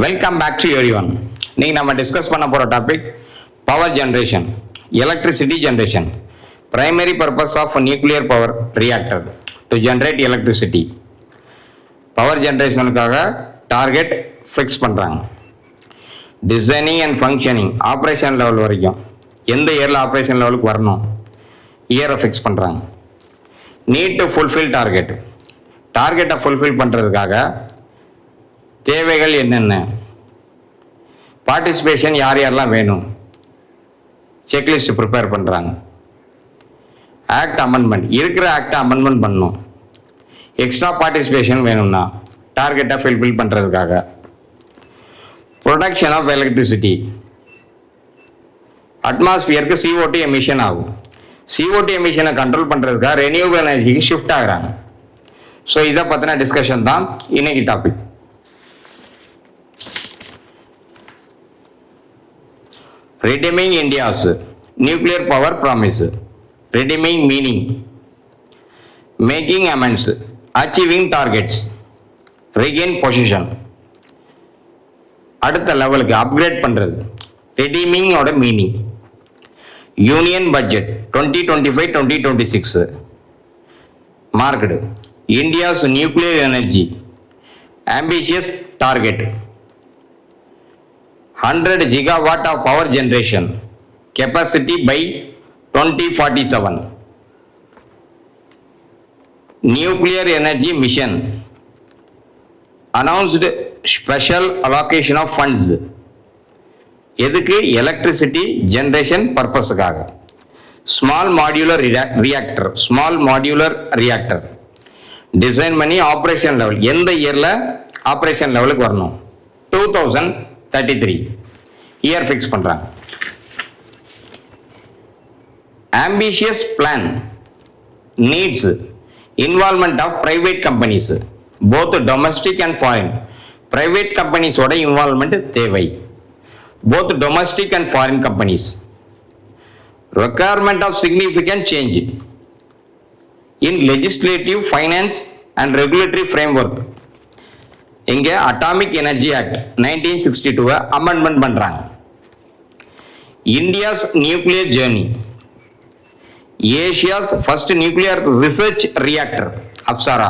Welcome back to everyone. நீங்கள் நம்ம discuss பண்ண போகிற topic power generation, electricity generation, primary purpose of nuclear power reactor to generate electricity. Power ஜென்ரேஷனுக்காக target fix பண்ணுறாங்க. Designing and functioning, operation level வரைக்கும் எந்த இயரில் ஆப்ரேஷன் லெவலுக்கு வரணும் இயரை ஃபிக்ஸ் பண்ணுறாங்க. நீட் டு ஃபுல்ஃபில் டார்கெட்டை ஃபுல்ஃபில் பண்ணுறதுக்காக தேவைகள் என்னென்ன, பார்ட்டிசிபேஷன் யார் யாரெல்லாம் வேணும், செக்லிஸ்ட் ப்ரிப்பேர் பண்ணுறாங்க. ஆக்ட் அமெண்ட்மெண்ட், இருக்கிற ஆக்டை அமெண்ட்மெண்ட் பண்ணணும். எக்ஸ்ட்ரா பார்ட்டிசிபேஷன் வேணும்னா டார்கெட்டை ஃபுல்ஃபில் பண்ணுறதுக்காக. ப்ரொடக்ஷன் ஆஃப் எலக்ட்ரிசிட்டி, அட்மாஸ்பியருக்கு CO2 எமிஷன் ஆகும். CO2 எமிஷனை கண்ட்ரோல் பண்ணுறதுக்காக ரெனியூவபிள் எனர்ஜிக்கு ஷிஃப்ட் ஆகுறாங்க. ஸோ இதை பற்றின டிஸ்கஷன் தான் இன்னைக்கு topic. Redeeming India's nuclear power promise. Redeeming meaning making amends, achieving targets, regain position. அடுத்த லெவலுக்கு அப்கிரேட் பண்ணுறது. redeeming ஓட meaning union budget 2025-2026 market India's nuclear energy ambitious target 100 gigawatt of power generation capacity by 2047. Nuclear energy mission announced special allocation of funds. எதுக்கு? Electricity generation பர்பஸுக்காக. Small modular reactor design பண்ணி operation level எந்த இயரில் operation லெவலுக்கு வரணும்? 2033 year fix பண்ணுறாங்க. Ambitious plan needs involvement of private companies, both domestic and foreign. Private கம்பெனிஸோட involvement தேவை, both domestic and foreign companies. requirement of significant change in legislative, finance and regulatory framework. இங்கே atomic energy act 1962 amendment பண்ணுறாங்க. India's nuclear journey, Asia's first nuclear research reactor Apsara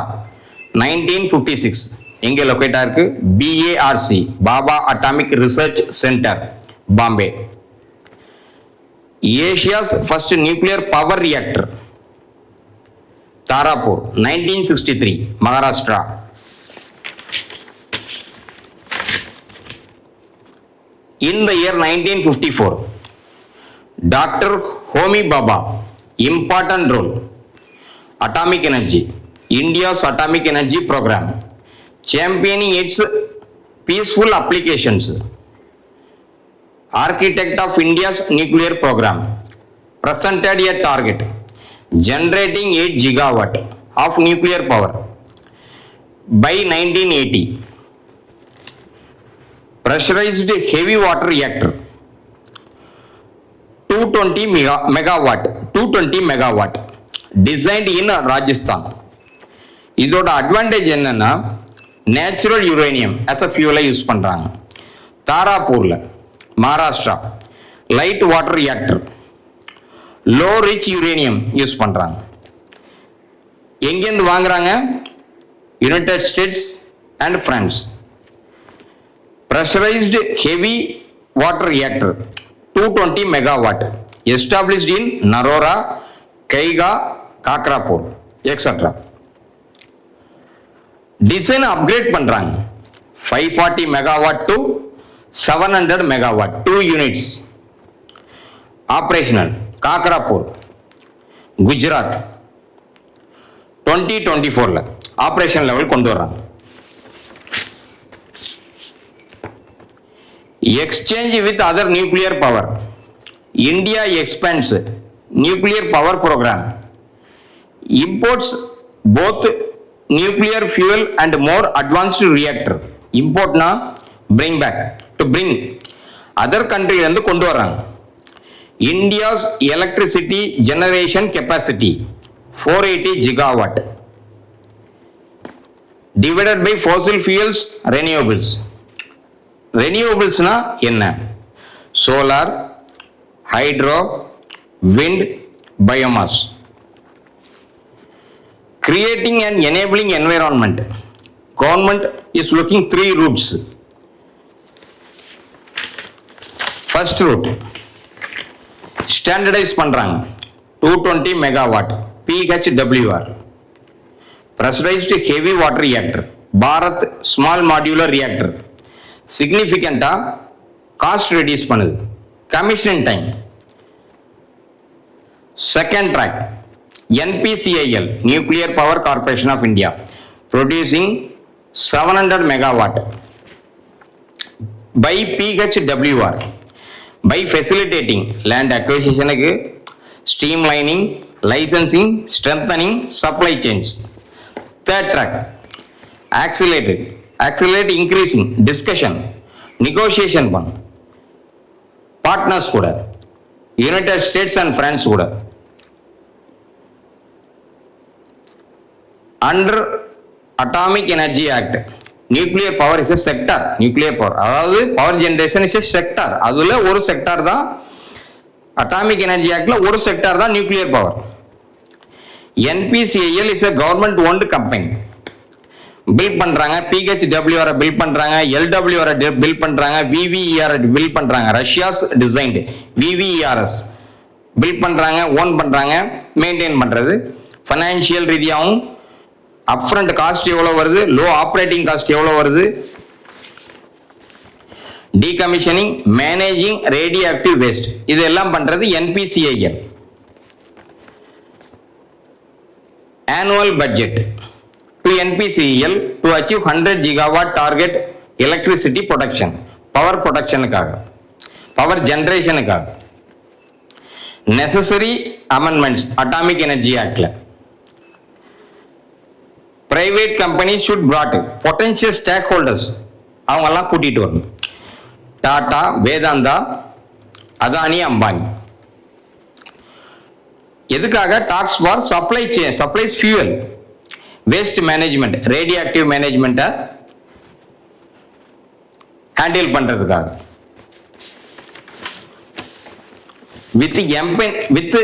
1956 எங்கே locate ஆயிருக்கு? BARC, Bhabha atomic research centre, Bombay. Asia's first nuclear power reactor Tarapur 1963 Maharashtra. In the year 1954, Dr. Homi Bhabha, important role, atomic energy, India's atomic energy program, championing its peaceful applications, architect of India's nuclear program, presented a target, generating 8 gigawatt of nuclear power by 1980. Pressurized heavy water reactor 220 megawatt designed in Rajasthan. இதோட advantage என்னன்னா natural uranium as a fuel use பண்றாங்க. தாராப்பூர்ல Maharashtra light water reactor low rich uranium use பண்றாங்க. எங்கேருந்து வாங்குறாங்க? United States and France. Pressurized heavy water reactor 220 megawatt established in Narora, Kaiga, Kakrapur, etc. Design upgrade பண்றாங்க. 540 megawatt to 700 megawatt 2 units. Operational Kakrapur, Gujarat 2024 operation level கொண்டு வராங்க. Exchange with other nuclear power. India expands nuclear power program. Imports both nuclear fuel and more advanced reactor. Import na bring back. To bring other country வந்து கொண்டு வராங்க. India's electricity generation capacity 480 gigawatt divided by fossil fuels renewables. ரெனியூவபிள்ஸ்னா என்ன? Solar, hydro, wind, biomass. Creating and enabling environment. Government is looking 3 routes. First route, standardize பண்றாங்க 220 megawatt PHWR, pressurized heavy water reactor, Bharat small modular reactor. சிக்னிஃபிகண்டா cost reduce பண்ணுது, commissioning time. Second track, NPCIL, Nuclear Power Corporation of India, producing 700 megawatt by PHWR, by facilitating land acquisition, streamlining, licensing, strengthening supply chains. Third track, accelerate increasing discussion, negotiation பண்ண partners கூட, United States and France கூட. Under atomic energy act, nuclear power is a sector. Nuclear power அதாவது power generation is a sector. அதுல ஒரு sector தான் atomic energy ஆக்ட்ல, ஒரு sector தான் nuclear power. NPCIL is a government owned company. Bill பண்றாங்க, PHWR bill பண்றாங்க, LWR bill பண்றாங்க, VVER bill பண்றாங்க. ரஷ்யாஸ் டிசைன்டு VVERS பில் பண்றாங்க, ஓன் பண்றாங்க, மெயின்டைன் பண்றது. ஃபைனான்சியல் ரீதியாகவும் அப்ஃப்ரண்ட் காஸ்ட் எவ்வளவு வருது, லோ ஆப்ரேட்டிங் காஸ்ட் எவ்வளவு வருது, டீகமிஷனிங், மேனேஜிங் ரேடியோ ஆக்டிவ் வேஸ்ட், இதெல்லாம் பண்றது NPCIL. annual budget to NPCIL to achieve 100 gigawatt target electricity production, power productionக்காக, power generationக்காக. necessary amendments atomic energy actல. private companies should brought potential stakeholders, அவங்க எல்லாம் கூட்டிட்டு வரணும். டாடா, வேதாந்தா, அதானி, அம்பானி. எதுக்காக? Talks for supply chain, supplies fuel, waste management, radioactive மேனேஜ்மெண்ட்டை handle பண்றதுக்காக. With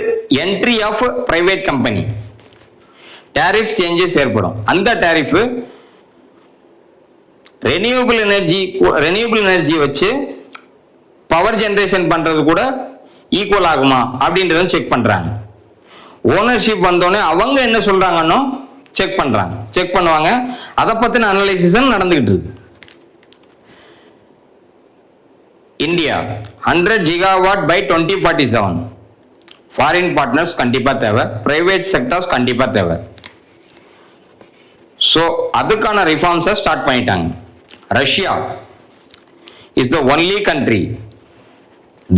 entry of private company tariff changes ஏற்படும். அந்த tariff renewable energy வச்சு பவர் ஜெனரேஷன் பண்றது கூட ஈக்குவல் ஆகுமா அப்படின்றத செக் பண்றாங்க. ஓனர்ஷிப் வந்தோடனே அவங்க என்ன சொல்றாங்கன்னு செக் பண்ணுவாங்க. அதை பத்தின அனலைசிஸ் நடந்துகிட்டு இருக்கு. India 100 gigawatt by 2047. Foreign partners கண்டிப்பா தேவை, பிரைவேட் செக்டர்ஸ் கண்டிப்பா தேவை. ஸோ அதுக்கான ரிஃபார்ம்ஸை ஸ்டார்ட் பண்ணிட்டாங்க. Russia is the only country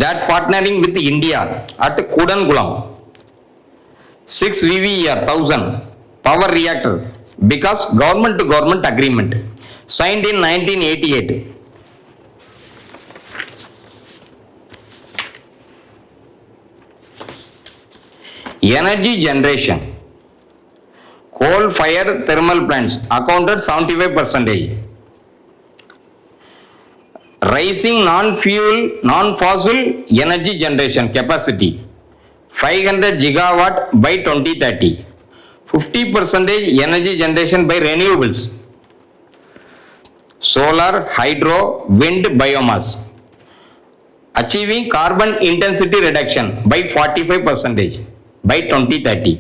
that partnering with India at Kudankulam 6 VVER 1000 power reactor because government to government agreement signed in 1988. Energy generation, coal fire thermal plants accounted 75%. Rising non-fossil energy generation capacity 500 gigawatt by 2030. 50% energy generation by renewables, solar, hydro, wind, biomass. Achieving carbon intensity reduction by 45% by 2030.